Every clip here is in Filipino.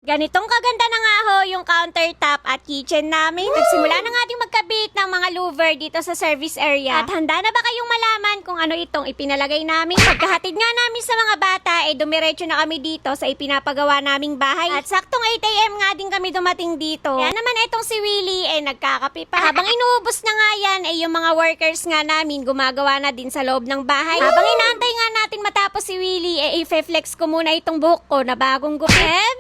Ganitong kaganda na nga ho yung countertop at kitchen namin. Nagsimula na nga din magkabit ng mga louver dito sa service area. At handa na ba kayong malaman kung ano itong ipinalagay namin? Pagkahatid nga namin sa mga bata, dumiretso na kami dito sa ipinapagawa naming bahay. At saktong 8 AM nga din kami dumating dito. Kaya naman itong si Willie, nagkakape pa. Habang inuubos na nga yan, yung mga workers nga namin gumagawa na din sa loob ng bahay. Habang inaantay nga natin matapos si Willie, i-flex ko muna itong buhok ko na bagong gupit.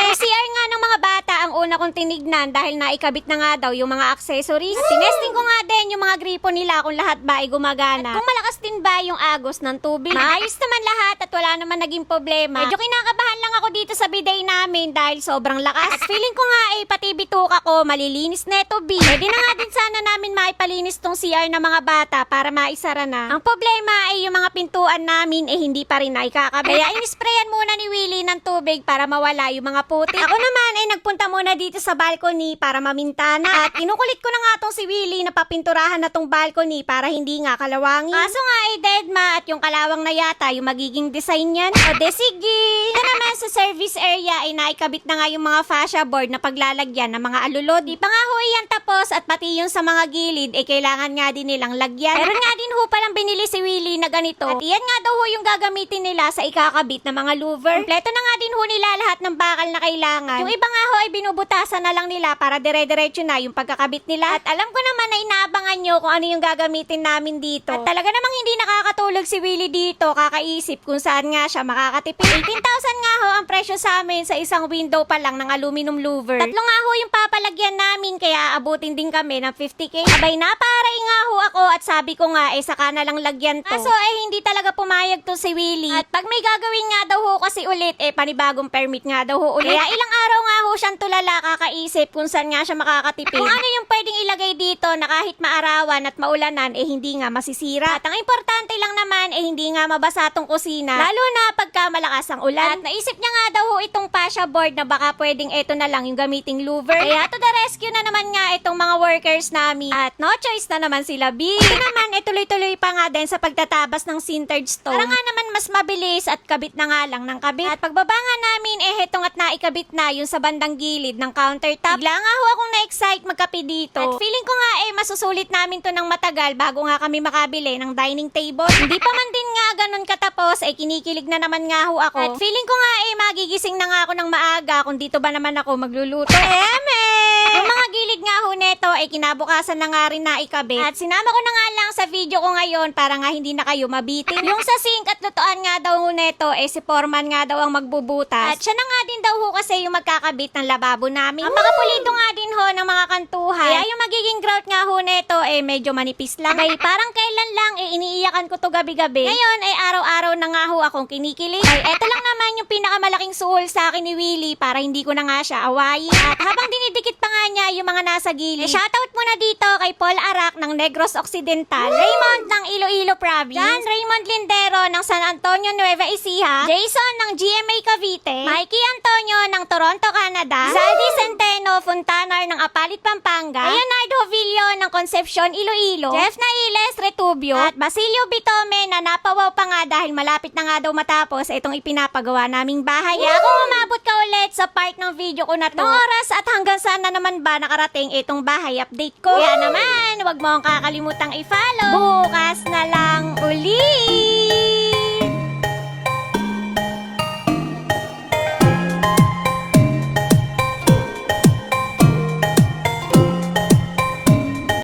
Ang CR nga ng mga bata ang una kong tinignan dahil naikabit na nga daw yung mga accessories. At tinesting ko nga din yung mga gripo nila kung lahat ba ay gumagana. At kung malakas din ba yung agos ng tubig. Maayos naman lahat at wala naman naging problema. Medyo kinakabahan lang ako dito sa bidet namin dahil sobrang lakas. At feeling ko nga pati bituka ko malilinis na ito, B. Pwede na nga din sana namin maipalinis tong CR ng mga bata para maisara na. Ang problema ay yung mga pintuan namin hindi pa rin naikakabit. Kaya inisprayan muna ni Willie ng tubig para mawala yung mga putik. Ako naman nagpunta muna dito sa balcony para mamintana. At kinukulit ko na nga tong si Willie na papinturahan na tong balcony para hindi nga kalawangin. Kaso nga deadma at yung kalawang na yata yung magiging design yan. O sige! Ito naman sa service area naikabit na nga yung mga fascia board na paglalagyan ng mga alulod. Di pa nga ho yan tapos at pati yung sa mga gilid kailangan nga din nilang lagyan. Meron nga din ho palang binili si Willie na ganito. At iyan nga daw ho yung gagamitin nila sa ikakabit na mga louver. Kompleto na nga din ho nila lahat ng bakal na kailangan. Yung iba nga ho binubutasan na lang nila para dire-diretso na yung pagkakabit nila. At alam ko naman na inaabangan nyo kung ano yung gagamitin namin dito. At talaga namang hindi nakakatulog si Willie dito kakaisip kung saan nga siya makakatipid. 18,000 nga ho ang presyo sa amin sa isang window pa lang ng aluminum louver. Tatlo nga ho yung papalagyan namin kaya abutin din kami ng 50k. Abay naparay nga ho ako at sabi ko nga saka na lang lagyan to. Kaso hindi talaga pumayag to si Willie. At pag may gagawin nga daw ho kasi ulit panibagong permit nga daw ho ulit. Kaya ilang araw nga ho siyang tulala kakaisip kung saan nga siya makakatipid. Kung ano yung pwedeng ilagay dito na kahit maarawan at maulanan hindi nga masisira. At ang importante lang naman hindi nga mabasa tong kusina. Lalo na pagka malakas ang ulan. At naisip niya nga daw ho itong fascia board na baka pwedeng ito na lang yung gamiting louver. Kaya to the rescue na naman nga itong mga workers namin. At no choice na naman sila, B. Ito naman tuloy-tuloy pa nga din sa pagtatabas ng sintered stone. Para nga naman mas mabilis at kabit na nga lang ng kabit. At pagbaba nga namin hetong at naikabit na yung sa bandang gilid ng countertop. Bigla nga ho akong na-excite magkape dito. At feeling ko nga masusulit namin to ng matagal bago nga kami makabili ng dining table. Hindi pa man din nga ganun katapos kinikilig na naman nga ho ako. At feeling ko nga magigising na nga ako ng maaga kung dito ba naman ako magluluto. Yung mga gilid nga ho neto kinabukasan na nga rin na ikabit. At sinama ko na nga lang sa video ko ngayon para nga hindi na kayo mabitin. Yung sa sink at lutuan nga daw ho neto si Foreman nga daw ang magbubutas. At siya na nga din daw ho kasi yung magkakabit ng lababo namin. Ang makapulido nga din ho ng mga kantuhan. Kaya yung magiging grout nga ho neto medyo manipis lang. Ay parang kailan lang iniiyakan ko to gabi-gabi. Ngayon araw-araw na nga ho akong kinikilig. Ay eto lang naman yung pinakamalaking suhol sa akin ni Willie para hindi ko na nga siya awayin. At habang dinidikit pa nga niya yung mga nasa gilid. Shoutout muna dito kay Paul Arak ng Negros Occidental, Raymond ng Iloilo Province, John Raymond Lindero ng San Antonio Nueva Ecija, Jason ng GMA Cavite, Mikey Antonio ng Toronto, Canada, Zaldi Centeno Fontanar ng Apalit, Pampanga, Leonardo Villo ng Concepcion, Iloilo, Jeff Nailes Retubio, at Basilio Bitome na napawaw pa nga dahil malapit na nga daw matapos itong ipinapagawa naming bahay. Kaya kung umabot ka ulit sa part ng video ko na to, ng oras at hanggang saan na naman ba nakarating itong bahay update ko. Kaya naman, huwag mo akong kakalimutang i-follow. Bukas na lang uli!